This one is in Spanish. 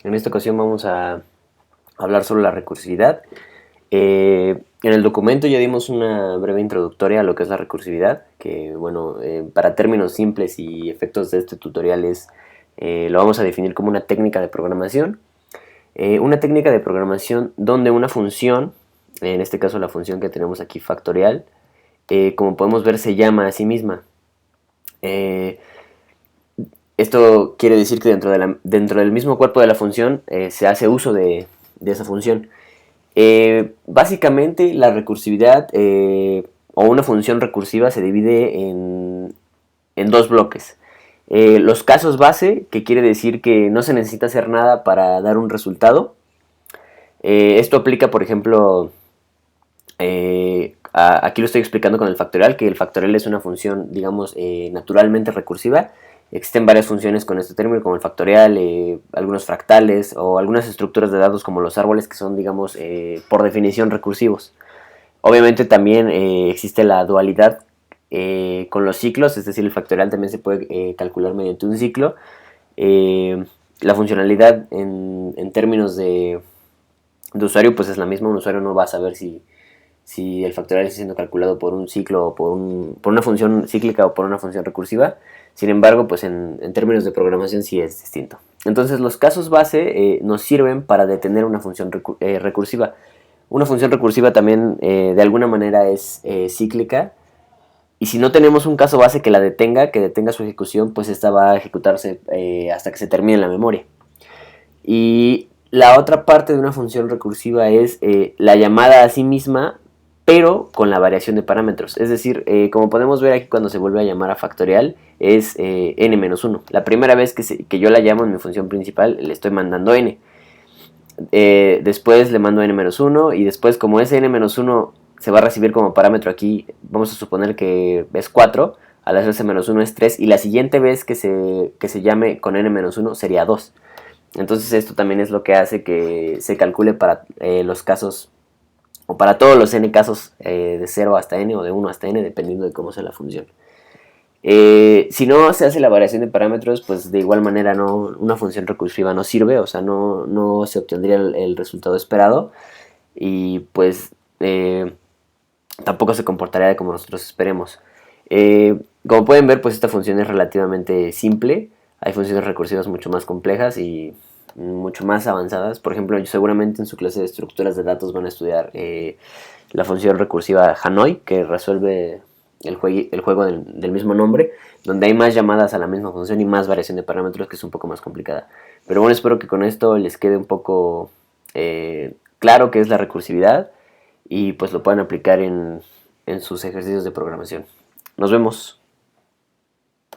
En esta ocasión vamos a hablar sobre la recursividad. En el documento ya dimos una breve introductoria a lo que es la recursividad, que bueno, para términos simples y efectos de este tutorial lo vamos a definir como una técnica de programación. Una técnica de programación donde una función, en este caso la función que tenemos aquí factorial, como podemos ver se llama a sí misma. Eh, Esto quiere decir que dentro del mismo cuerpo de la función se hace uso de esa función. Básicamente la recursividad o una función recursiva se divide en dos bloques. Los casos base, que quiere decir que no se necesita hacer nada para dar un resultado. Esto aplica, por ejemplo, aquí lo estoy explicando con el factorial, que el factorial es una función, digamos, naturalmente recursiva. Existen varias funciones con este término, como el factorial, algunos fractales o algunas estructuras de datos como los árboles que son, digamos, por definición recursivos. Obviamente también existe la dualidad con los ciclos, es decir, el factorial también se puede calcular mediante un ciclo. Eh, la funcionalidad en términos de usuario pues es la misma, un usuario no va a saber si el factorial está siendo calculado por un ciclo o por una función cíclica o por una función recursiva. Sin embargo, pues en términos de programación sí es distinto. Entonces los casos base nos sirven para detener una función recursiva. Una función recursiva también de alguna manera es cíclica. Y si no tenemos un caso base que la detenga, que detenga su ejecución, pues esta va a ejecutarse hasta que se termine la memoria. Y la otra parte de una función recursiva es la llamada a sí misma, pero con la variación de parámetros. Es decir, como podemos ver aquí cuando se vuelve a llamar a factorial, es n-1. La primera vez que yo la llamo en mi función principal, le estoy mandando n. Después le mando n-1 y después como ese n-1 se va a recibir como parámetro aquí, vamos a suponer que es 4, al hacerse -1 es 3 y la siguiente vez que se llame con n-1 sería 2. Entonces esto también es lo que hace que se calcule para los casos, o para todos los n casos de 0 hasta n o de 1 hasta n, dependiendo de cómo sea la función. Si no se hace la variación de parámetros, pues de igual manera una función recursiva no sirve, o sea, no se obtendría el resultado esperado y pues tampoco se comportaría como nosotros esperemos. Como pueden ver, pues esta función es relativamente simple. Hay funciones recursivas mucho más complejas y mucho más avanzadas. Por ejemplo, seguramente en su clase de estructuras de datos van a estudiar la función recursiva Hanoi, que resuelve el juego del mismo nombre, donde hay más llamadas a la misma función y más variación de parámetros, que es un poco más complicada. Pero bueno, espero que con esto les quede un poco claro qué es la recursividad y pues lo puedan aplicar en sus ejercicios de programación. Nos vemos.